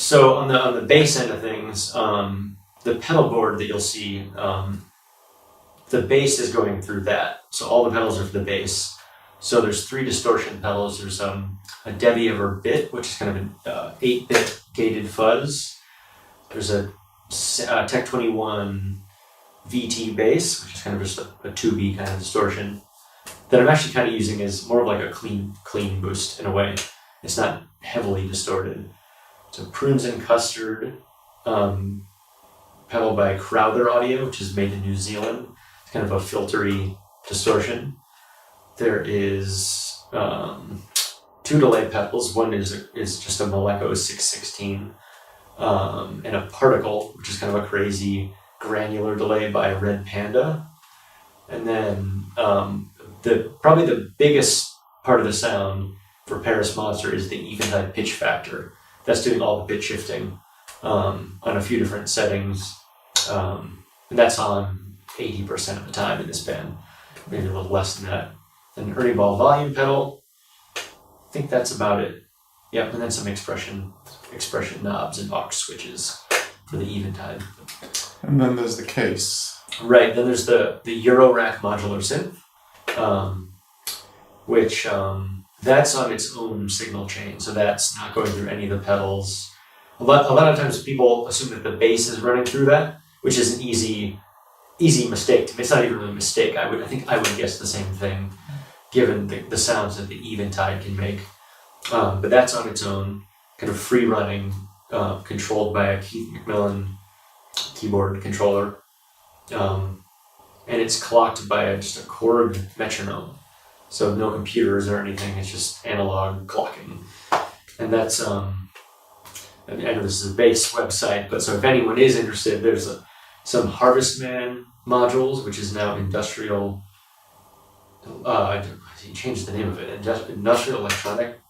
So on the bass end of things, the pedal board that you'll see, the bass is going through that. So all the pedals are for the bass. So there's 3 distortion pedals. There's a Devi Ever Bit, which is kind of an 8-bit gated fuzz. There's a Tech 21 VT bass, which is kind of just a tubey kind of distortion that I'm actually kind of using as more of like a clean boost in a way. It's not heavily distorted. So Prunes and Custard, pedal by Crowther Audio, which is made in New Zealand. It's kind of a filtery distortion. There is 2 delay pedals. One is just a Malekko 616, and a particle, which is kind of a crazy granular delay by Red Panda. And then probably the biggest part of the sound for Paris Monster is the Eventide PitchFactor. That's doing all the pitch shifting on a few different settings, and that's on 80% of the time in this band, maybe a little less than that. An Ernie Ball volume pedal. I think that's about it. Yep, and then some expression knobs and aux switches for the Eventide. And then there's the case. Right, then there's the Eurorack modular synth, which that's on its own signal chain, so that's not going through any of the pedals. A lot of times people assume that the bass is running through that, which is an easy mistake to me. It's not even really a mistake. I would guess the same thing, given the sounds that the Eventide can make. But that's on its own, kind of free running, controlled by a Keith McMillan keyboard controller. And it's clocked by just a Korg metronome. So no computers or anything, it's just analog clocking. And that's, I know this is a bass website, but so if anyone is interested, there's some Harvestman modules, which is now industrial, he changed the name of it, industrial electronic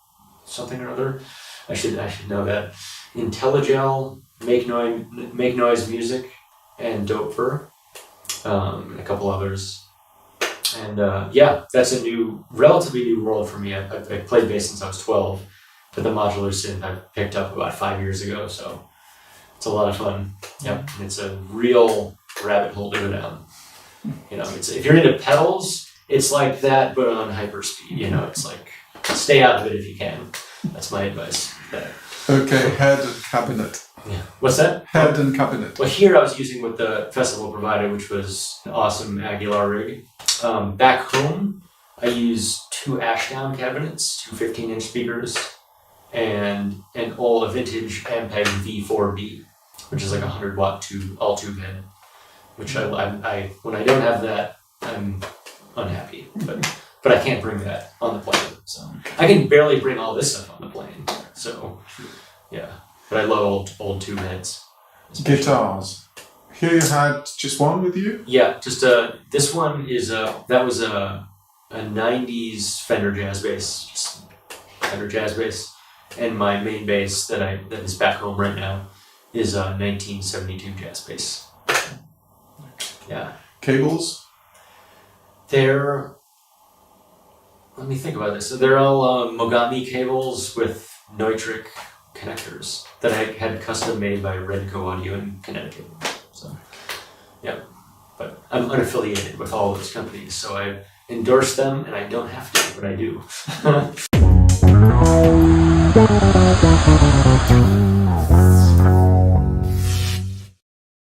something or other. I should know that. IntelliGel, Make Noise Music, and Doper, and a couple others. And that's a relatively new world for me. I played bass since I was 12, but the modular synth I picked up about 5 years ago, so it's a lot of fun. Yep, and it's a real rabbit hole to go down. If you're into pedals, it's like that, but on hyperspeed. It's like, stay out of it if you can. That's my advice. Okay, head and cabinet. Yeah. What's that? Head and cabinet. Well, here I was using what the festival provided, which was an awesome Aguilar rig. Back home, I use 2 Ashdown cabinets, 2 15-inch speakers, and an old vintage Ampeg V4B, which is like 100-watt all-tube head, which I when I don't have that, I'm unhappy. But I can't bring that on the plane. So I can barely bring all this stuff on the plane. So, yeah. But I love old tube heads. Especially. Guitars. Here you had just one with you? Yeah, just this one is that was a 90s Fender jazz bass, and my main bass that is back home right now is a 1972 jazz bass. Yeah. Cables? Let me think about this. So they're all Mogami cables with Neutrik connectors that I had custom made by Redco Audio in Connecticut. So, yeah. But I'm unaffiliated with all those companies, so I endorse them, and I don't have to, but I do.